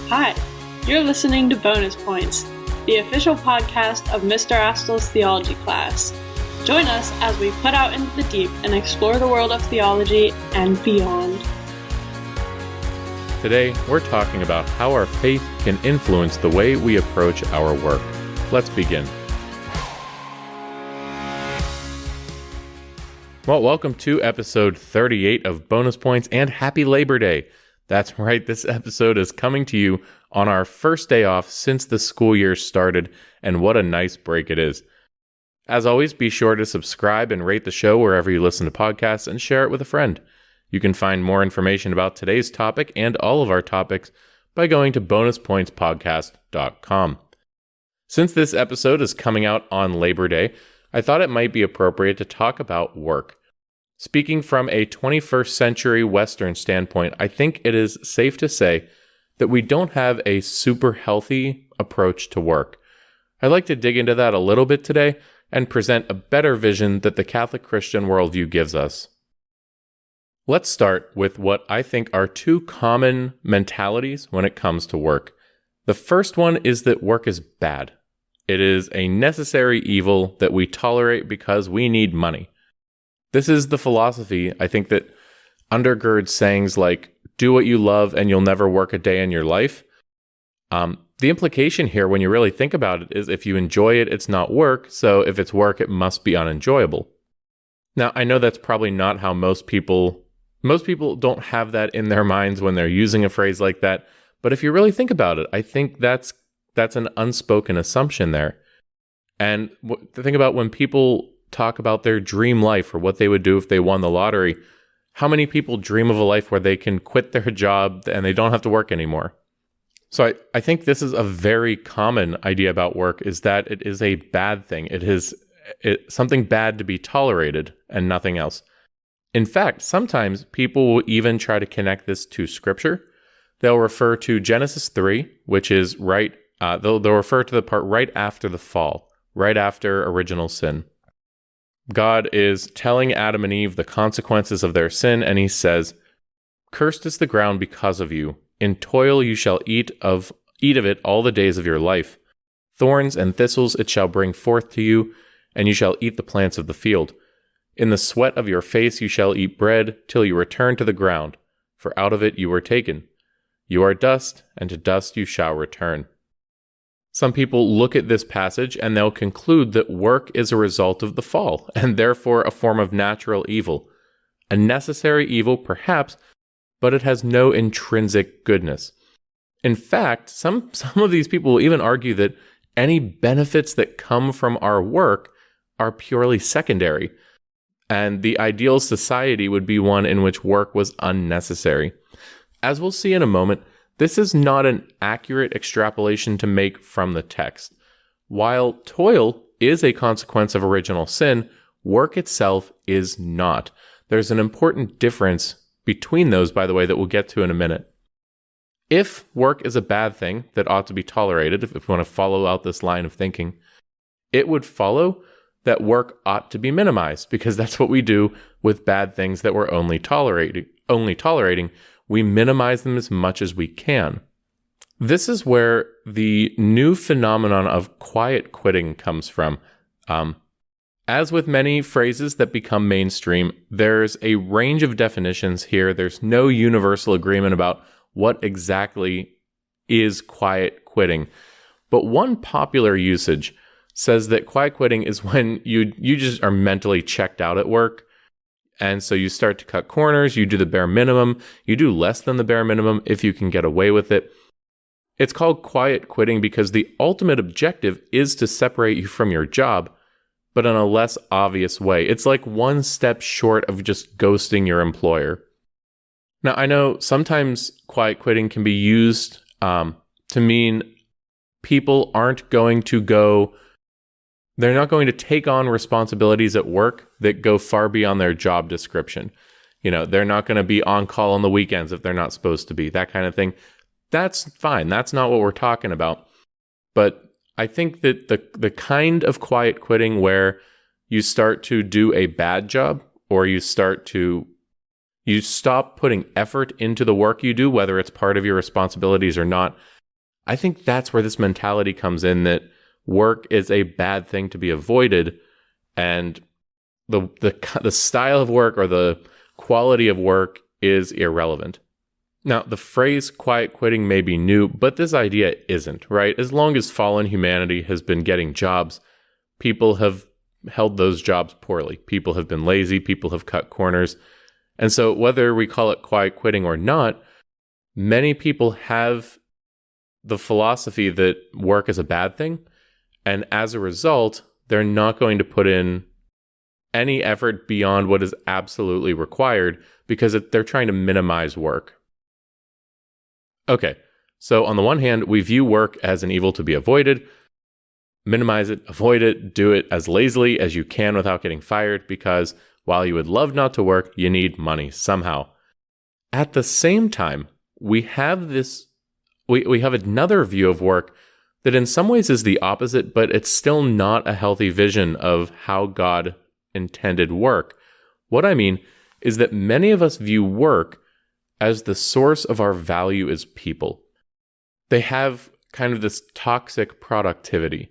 Hi, you're listening to Bonus Points, the official podcast of Mr. Astel's theology class. Join us as we put out into the deep and explore the world of theology and beyond. Today, we're talking about how our faith can influence the way we approach our work. Let's begin. Well, welcome to episode 38 of Bonus Points, and happy Labor Day. That's right, this episode is coming to you on our first day off since the school year started, and what a nice break it is. As always, be sure to subscribe and rate the show wherever you listen to podcasts and share it with a friend. You can find more information about today's topic and all of our topics by going to bonuspointspodcast.com. Since this episode is coming out on Labor Day, I thought it might be appropriate to talk about work. Speaking from a 21st century Western standpoint, I think it is safe to say that we don't have a super healthy approach to work. I'd like to dig into that a little bit today and present a better vision that the Catholic Christian worldview gives us. Let's start with what I think are two common mentalities when it comes to work. The first one is that work is bad. It is a necessary evil that we tolerate because we need money. This is the philosophy, I think, that undergirds sayings like, do what you love and you'll never work a day in your life. The implication here, when you really think about it, is if you enjoy it, it's not work. So if it's work, it must be unenjoyable. Now, I know that's probably not how most people don't have that in their minds when they're using a phrase like that. But if you really think about it, I think that's an unspoken assumption there. And think about when people talk about their dream life or what they would do if they won the lottery. How many people dream of a life where they can quit their job and they don't have to work anymore? So I think this is a very common idea about work, is that it is a bad thing. It is something bad to be tolerated and nothing else. In fact, sometimes people will even try to connect this to Scripture. They'll refer to Genesis 3, which is they'll refer to the part right after the fall, right after original sin. God is telling Adam and Eve the consequences of their sin, and he says, "Cursed is the ground because of you. In toil you shall eat of it all the days of your life. Thorns and thistles it shall bring forth to you, and you shall eat the plants of the field. In the sweat of your face you shall eat bread, till you return to the ground, for out of it you were taken. You are dust, and to dust you shall return." Some people look at this passage and they'll conclude that work is a result of the fall, and therefore a form of natural evil. A necessary evil, perhaps, but it has no intrinsic goodness. In fact, some of these people will even argue that any benefits that come from our work are purely secondary, and the ideal society would be one in which work was unnecessary. As we'll see in a moment, this is not an accurate extrapolation to make from the text. While toil is a consequence of original sin, work itself is not. There's an important difference between those, by the way, that we'll get to in a minute. If work is a bad thing that ought to be tolerated, if we want to follow out this line of thinking, it would follow that work ought to be minimized, because that's what we do with bad things that we're only tolerating. We minimize them as much as we can. This is where the new phenomenon of quiet quitting comes from. As with many phrases that become mainstream, there's a range of definitions here. There's no universal agreement about what exactly is quiet quitting. But one popular usage says that quiet quitting is when you just are mentally checked out at work. And so you start to cut corners, you do the bare minimum, you do less than the bare minimum if you can get away with it. It's called quiet quitting because the ultimate objective is to separate you from your job, but in a less obvious way. It's like one step short of just ghosting your employer. Now, I know sometimes quiet quitting can be used to mean people they're not going to take on responsibilities at work that go far beyond their job description. They're not going to be on call on the weekends if they're not supposed to be, that kind of thing. That's fine. That's not what we're talking about. But I think that the kind of quiet quitting where you start to do a bad job, or you stop putting effort into the work you do, whether it's part of your responsibilities or not, I think that's where this mentality comes in, that work is a bad thing to be avoided, and the style of work or the quality of work is irrelevant. Now, the phrase quiet quitting may be new, but this idea isn't, right? As long as fallen humanity has been getting jobs, people have held those jobs poorly. People have been lazy, people have cut corners. And so whether we call it quiet quitting or not, many people have the philosophy that work is a bad thing. And as a result, they're not going to put in any effort beyond what is absolutely required because they're trying to minimize work. Okay, so on the one hand, we view work as an evil to be avoided. Minimize it, avoid it, do it as lazily as you can without getting fired, because while you would love not to work, you need money somehow. At the same time, we have another view of work that in some ways is the opposite, but it's still not a healthy vision of how God intended work. What I mean is that many of us view work as the source of our value as people. They have kind of this toxic productivity.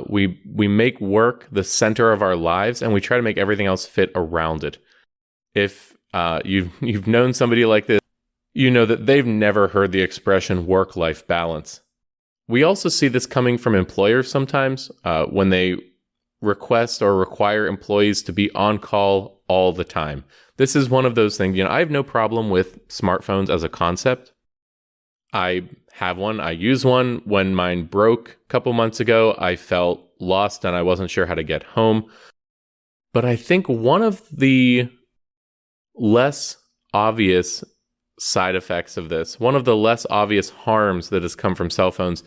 We make work the center of our lives, and we try to make everything else fit around it. If you've known somebody like this, you know that they've never heard the expression work-life balance. We also see this coming from employers sometimes when they request or require employees to be on call all the time. This is one of those things, I have no problem with smartphones as a concept. I have one. I use one. When mine broke a couple months ago, I felt lost and I wasn't sure how to get home. But I think one of the less obvious side effects of this, one of the less obvious harms that has come from cell phones,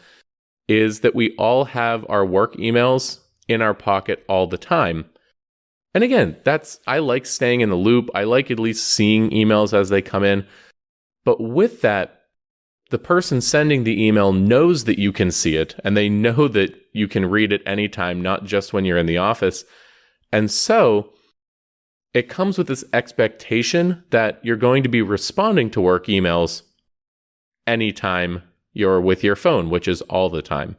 is that we all have our work emails in our pocket all the time. And again, I like staying in the loop. I like at least seeing emails as they come in. But with that, the person sending the email knows that you can see it, and they know that you can read it anytime, not just when you're in the office. And so it comes with this expectation that you're going to be responding to work emails anytime you're with your phone, which is all the time.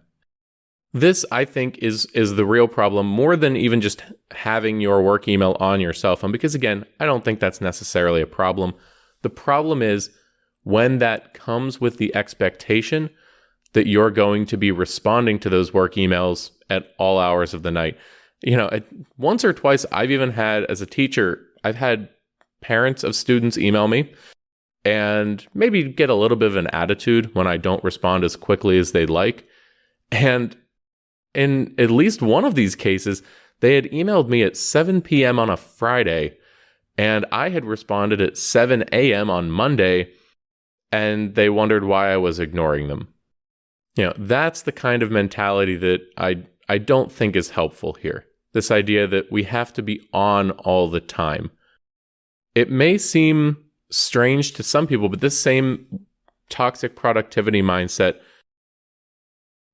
This, I think, is the real problem, more than even just having your work email on your cell phone, because again, I don't think that's necessarily a problem. The problem is when that comes with the expectation that you're going to be responding to those work emails at all hours of the night. Once or twice I've even had, as a teacher, I've had parents of students email me and maybe get a little bit of an attitude when I don't respond as quickly as they'd like. And in at least one of these cases, they had emailed me at 7 p.m. on a Friday, and I had responded at 7 a.m. on Monday, and they wondered why I was ignoring them. That's the kind of mentality that I don't think is helpful here. This idea that we have to be on all the time. It may seem strange to some people, but this same toxic productivity mindset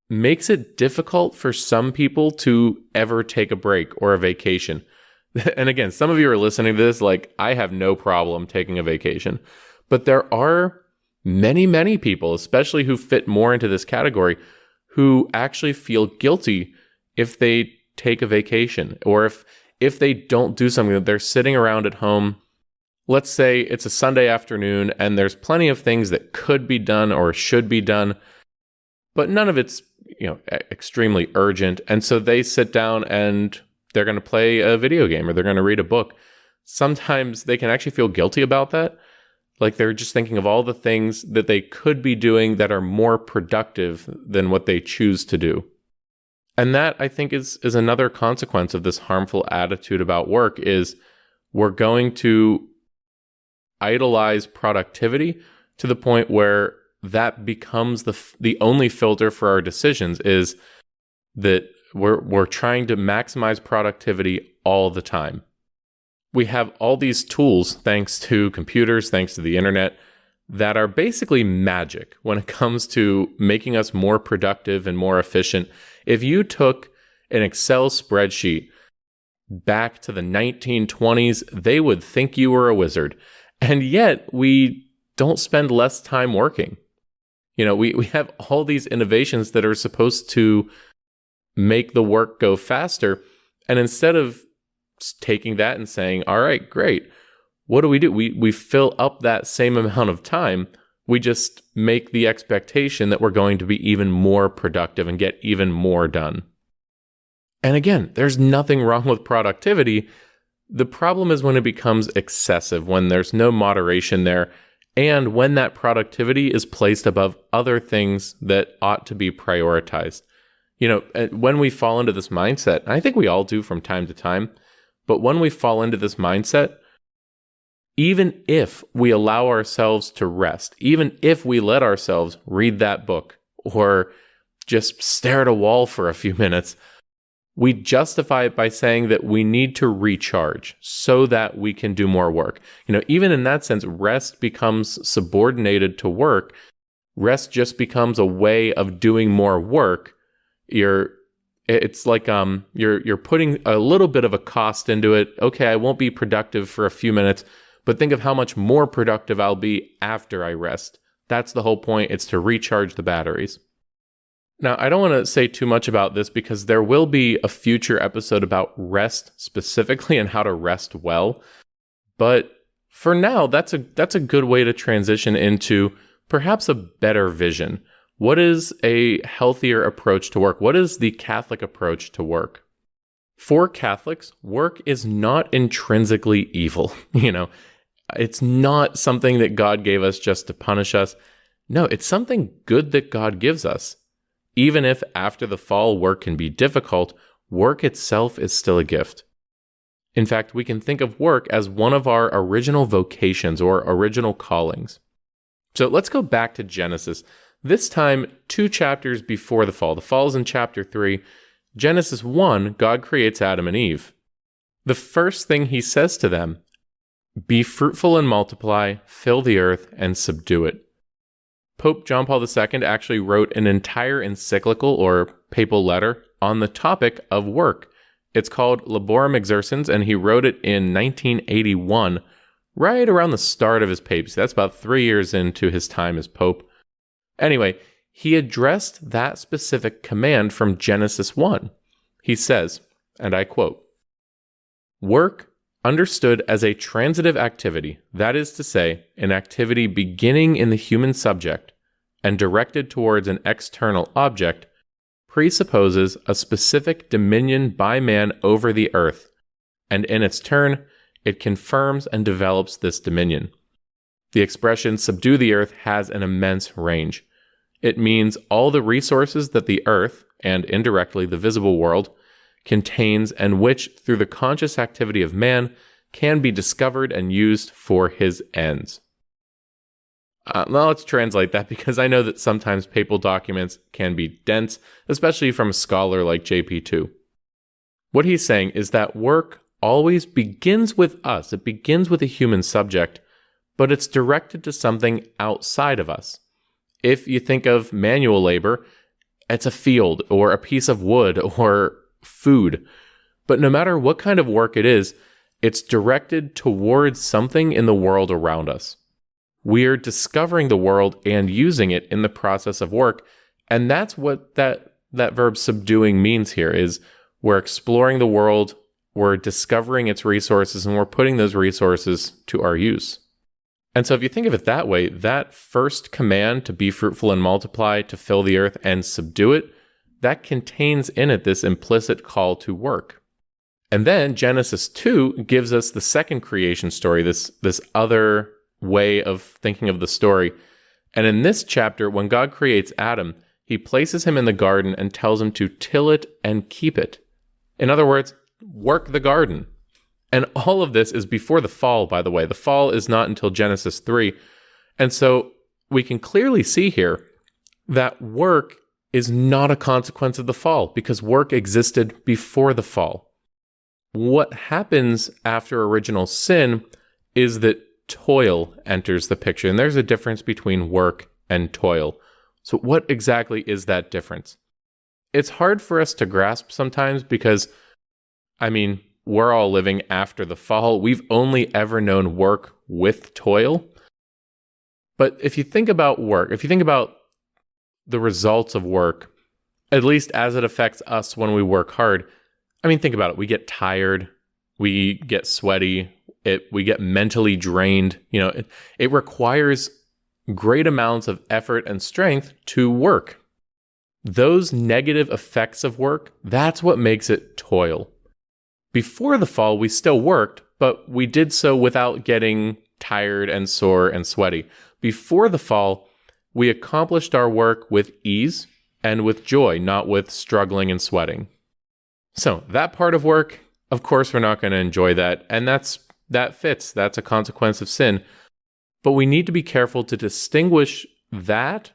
makes it difficult for some people to ever take a break or a vacation. And again, some of you are listening to this like, I have no problem taking a vacation. But there are many, many people, especially who fit more into this category, who actually feel guilty if they take a vacation, or if they don't do something, that they're sitting around at home. Let's say it's a Sunday afternoon and there's plenty of things that could be done or should be done, but none of it's extremely urgent. And so they sit down and they're going to play a video game or they're going to read a book. Sometimes they can actually feel guilty about that. Like they're just thinking of all the things that they could be doing that are more productive than what they choose to do. And that, I think, is another consequence of this harmful attitude about work, is we're going to idolize productivity to the point where that becomes the only filter for our decisions, is that we're trying to maximize productivity all the time. We have all these tools, thanks to computers, thanks to the internet, that are basically magic when it comes to making us more productive and more efficient. If you took an Excel spreadsheet back to the 1920s, they would think you were a wizard. And yet we don't spend less time working. We have all these innovations that are supposed to make the work go faster. And instead of taking that and saying, all right, great, what do? We fill up that same amount of time. We just make the expectation that we're going to be even more productive and get even more done. And again, there's nothing wrong with productivity. The problem is when it becomes excessive, when there's no moderation there, and when that productivity is placed above other things that ought to be prioritized. When we fall into this mindset, and I think we all do from time to time, but when we fall into this mindset, even if we allow ourselves to rest, even if we let ourselves read that book or just stare at a wall for a few minutes, we justify it by saying that we need to recharge so that we can do more work. Even in that sense, rest becomes subordinated to work. Rest just becomes a way of doing more work. It's like you're putting a little bit of a cost into it. Okay, I won't be productive for a few minutes, but think of how much more productive I'll be after I rest. That's the whole point. It's to recharge the batteries. Now, I don't want to say too much about this because there will be a future episode about rest specifically and how to rest well. But for now, that's a good way to transition into perhaps a better vision. What is a healthier approach to work? What is the Catholic approach to work? For Catholics, work is not intrinsically evil. It's not something that God gave us just to punish us. No, it's something good that God gives us. Even if after the fall work can be difficult, work itself is still a gift. In fact, we can think of work as one of our original vocations or original callings. So let's go back to Genesis. This time, 2 chapters before the fall. The fall is in chapter 3. Genesis 1, God creates Adam and Eve. The first thing he says to them, be fruitful and multiply, fill the earth and subdue it. Pope John Paul II actually wrote an entire encyclical or papal letter on the topic of work. It's called Laborem Exercens, and he wrote it in 1981, right around the start of his papacy. That's about 3 years into his time as Pope. Anyway, he addressed that specific command from Genesis 1. He says, and I quote, work understood as a transitive activity, that is to say, an activity beginning in the human subject and directed towards an external object, presupposes a specific dominion by man over the earth, and in its turn, it confirms and develops this dominion. The expression subdue the earth has an immense range. It means all the resources that the earth, and indirectly the visible world, contains and which, through the conscious activity of man, can be discovered and used for his ends. Now let's translate that because I know that sometimes papal documents can be dense, especially from a scholar like JP2. What he's saying is that work always begins with us. It begins with a human subject, but it's directed to something outside of us. If you think of manual labor, it's a field or a piece of wood or food. But no matter what kind of work it is, it's directed towards something in the world around us. We're discovering the world and using it in the process of work. And that's what that verb subduing means here is we're exploring the world, we're discovering its resources, and we're putting those resources to our use. And so if you think of it that way, that first command to be fruitful and multiply, to fill the earth and subdue it, that contains in it this implicit call to work. And then Genesis 2 gives us the second creation story, this other way of thinking of the story. And in this chapter, when God creates Adam, he places him in the garden and tells him to till it and keep it. In other words, work the garden. And all of this is before the fall, by the way. The fall is not until Genesis 3. And so we can clearly see here that work is not a consequence of the fall because work existed before the fall. What happens after original sin is that toil enters the picture. And there's a difference between work and toil. So what exactly is that difference? It's hard for us to grasp sometimes because, we're all living after the fall. We've only ever known work with toil. But if you think about work, if you think about the results of work, at least as it affects us when we work hard. I mean, think about it. We get tired, we get sweaty, we get mentally drained. It requires great amounts of effort and strength to work. Those negative effects of work, that's what makes it toil. Before the fall, we still worked, but we did so without getting tired and sore and sweaty. Before the fall, we accomplished our work with ease and with joy, not with struggling and sweating. So that part of work, of course, we're not going to enjoy that. And that fits. That's a consequence of sin. But we need to be careful to distinguish that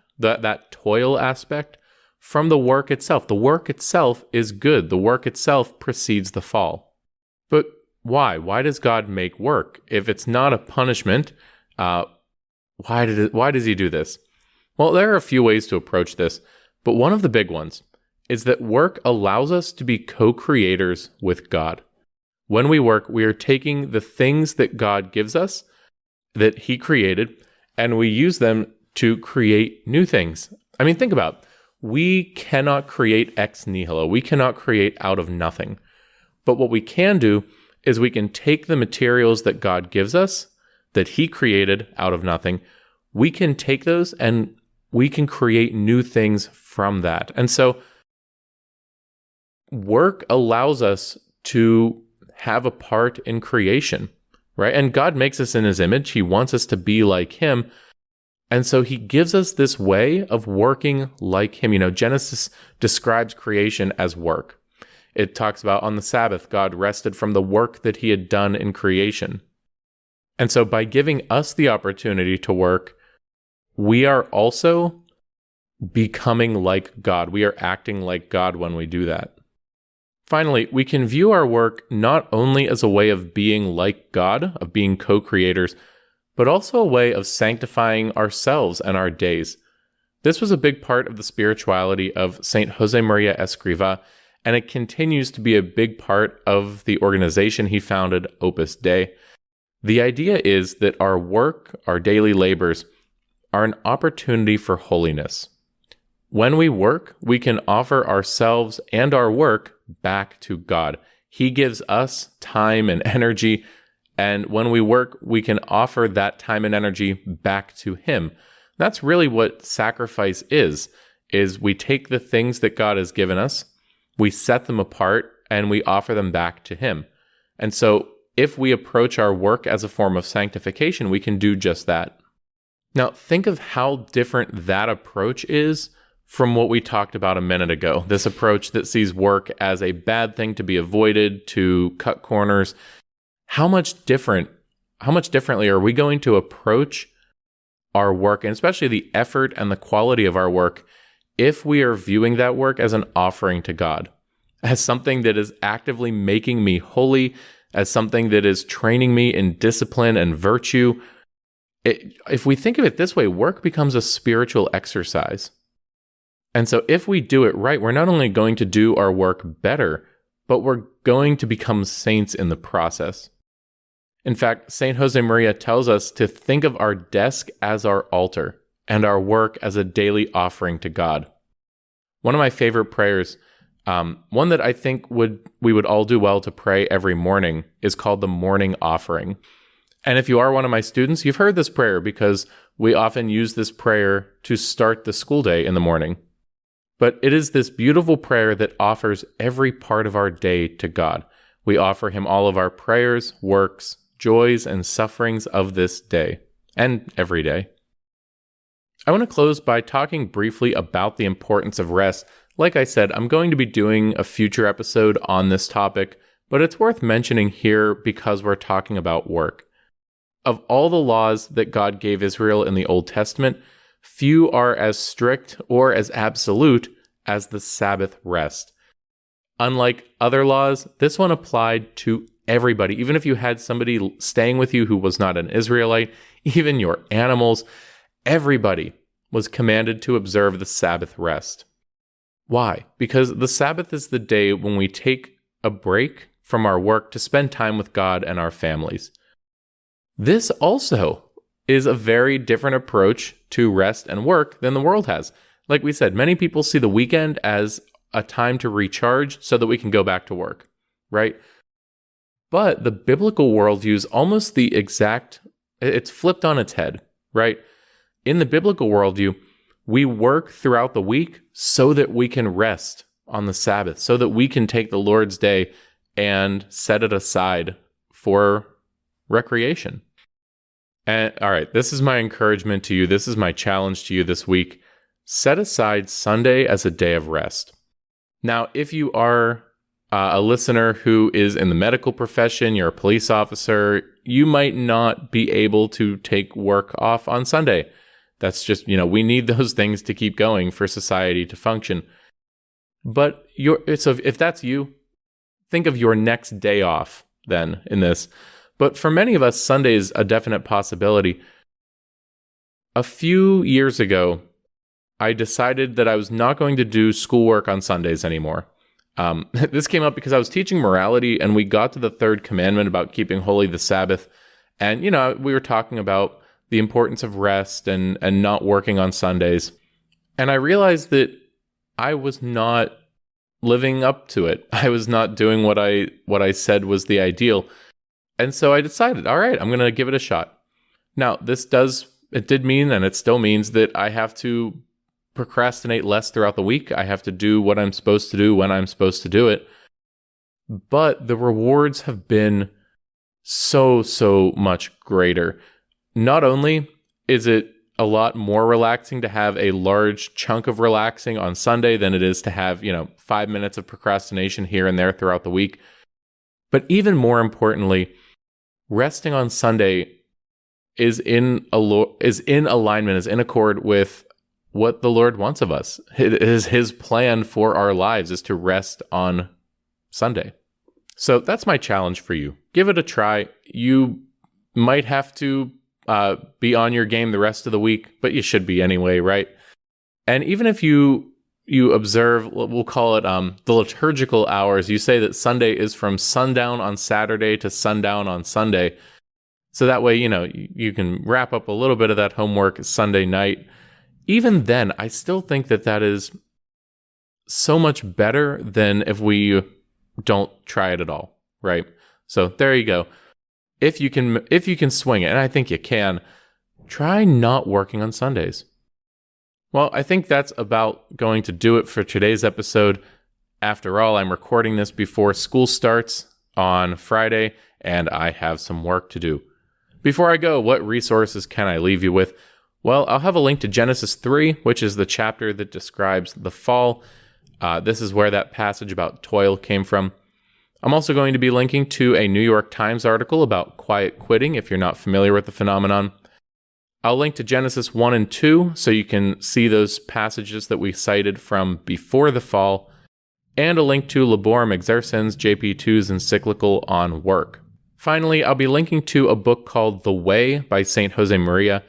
toil aspect from the work itself. The work itself is good. The work itself precedes the fall. But why? Why does God make work? If it's not a punishment, why does he do this? Well, there are a few ways to approach this, but one of the big ones is that work allows us to be co-creators with God. When we work, we are taking the things that God gives us, that he created, and we use them to create new things. I mean, think about it. We cannot create ex nihilo. We cannot create out of nothing. But what we can do is we can take the materials that God gives us, that he created out of nothing. We can take those and we can create new things from that. And so work allows us to have a part in creation, right? And God makes us in his image. He wants us to be like him. And so he gives us this way of working like him. Genesis describes creation as work. It talks about on the Sabbath, God rested from the work that he had done in creation. And so by giving us the opportunity to work, we are also becoming like God. We are acting like God when we do that. Finally, we can view our work not only as a way of being like God, of being co-creators, but also a way of sanctifying ourselves and our days. This was a big part of the spirituality of Saint Josemaria Escrivá, and it continues to be a big part of the organization he founded, Opus Dei. The idea is that our work, our daily labors, are an opportunity for holiness. When we work, we can offer ourselves and our work back to God. He gives us time and energy, and when we work, we can offer that time and energy back to him. That's really what sacrifice is we take the things that God has given us, we set them apart, and we offer them back to him. And so if we approach our work as a form of sanctification, we can do just that. Now, think of how different that approach is from what we talked about a minute ago. This approach that sees work as a bad thing to be avoided, to cut corners. How much differently are we going to approach our work, and especially the effort and the quality of our work, if we are viewing that work as an offering to God, as something that is actively making me holy, as something that is training me in discipline and virtue? If we think of it this way, work becomes a spiritual exercise. And so if we do it right, we're not only going to do our work better, but we're going to become saints in the process. In fact, St. Josemaria tells us to think of our desk as our altar and our work as a daily offering to God. One of my favorite prayers, one that I think we would all do well to pray every morning, is called the morning offering. And if you are one of my students, you've heard this prayer because we often use this prayer to start the school day in the morning. But it is this beautiful prayer that offers every part of our day to God. We offer him all of our prayers, works, joys, and sufferings of this day, and every day. I want to close by talking briefly about the importance of rest. Like I said, I'm going to be doing a future episode on this topic, but it's worth mentioning here because we're talking about work. Of all the laws that God gave Israel in the Old Testament, few are as strict or as absolute as the Sabbath rest. Unlike other laws, this one applied to everybody. Even if you had somebody staying with you who was not an Israelite, even your animals, everybody was commanded to observe the Sabbath rest. Why? Because the Sabbath is the day when we take a break from our work to spend time with God and our families. This also is a very different approach to rest and work than the world has. Like we said, many people see the weekend as a time to recharge so that we can go back to work, right? But the biblical worldview is almost the exact, it's flipped on its head, right? In the biblical worldview, we work throughout the week so that we can rest on the Sabbath, so that we can take the Lord's day and set it aside for recreation. And all right, this is my encouragement to you. This is my challenge to you this week. Set aside Sunday as a day of rest. Now, if you are a listener who is in the medical profession, you're a police officer, you might not be able to take work off on Sunday. That's just, we need those things to keep going for society to function. But so if that's you, think of your next day off then in this. But for many of us, Sunday is a definite possibility. A few years ago, I decided that I was not going to do schoolwork on Sundays anymore. This came up because I was teaching morality and we got to the third commandment about keeping holy the Sabbath. And, we were talking about the importance of rest and not working on Sundays. And I realized that I was not living up to it. I was not doing what I said was the ideal. And so I decided, all right, I'm going to give it a shot. Now, it did mean, and it still means, that I have to procrastinate less throughout the week. I have to do what I'm supposed to do when I'm supposed to do it. But the rewards have been so much greater. Not only is it a lot more relaxing to have a large chunk of relaxing on Sunday than it is to have, 5 minutes of procrastination here and there throughout the week, but even more importantly, resting on Sunday is in alignment, is in accord with what the Lord wants of us. It is His plan for our lives, is to rest on Sunday. So that's my challenge for you. Give it a try. You might have to be on your game the rest of the week, but you should be anyway, right? And even if you observe, we'll call it the liturgical hours, you say that Sunday is from sundown on Saturday to sundown on Sunday. So that way, you can wrap up a little bit of that homework Sunday night. Even then, I still think that is so much better than if we don't try it at all, right? So there you go. If you can swing it, and I think you can, try not working on Sundays. Well, I think that's about going to do it for today's episode. After all, I'm recording this before school starts on Friday, and I have some work to do. Before I go, what resources can I leave you with? Well, I'll have a link to Genesis 3, which is the chapter that describes the fall. This is where that passage about toil came from. I'm also going to be linking to a New York Times article about quiet quitting, if you're not familiar with the phenomenon. I'll link to Genesis 1 and 2, so you can see those passages that we cited from before the fall, and a link to Laborum Exercens, JP2's encyclical on work. Finally, I'll be linking to a book called The Way by St. Josemaria.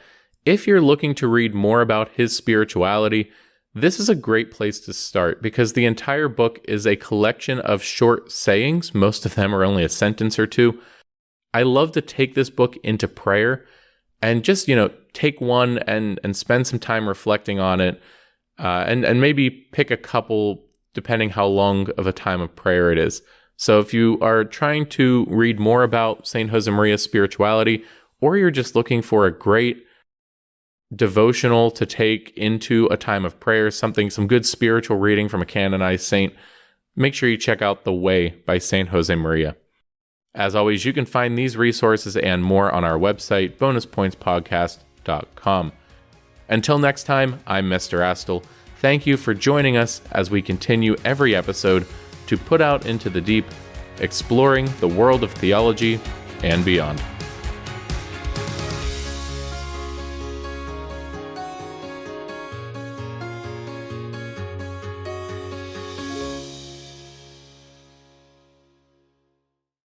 If you're looking to read more about his spirituality, this is a great place to start because the entire book is a collection of short sayings. Most of them are only a sentence or two. I love to take this book into prayer and just, take one and spend some time reflecting on it and maybe pick a couple depending how long of a time of prayer it is. So if you are trying to read more about St. Josemaria's spirituality, or you're just looking for a great devotional to take into a time of prayer, some good spiritual reading from a canonized saint, make sure you check out The Way by St. Josemaria. As always, you can find these resources and more on our website, bonuspointspodcast.com. Until next time, I'm Mr. Astle. Thank you for joining us as we continue every episode to put out into the deep, exploring the world of theology and beyond.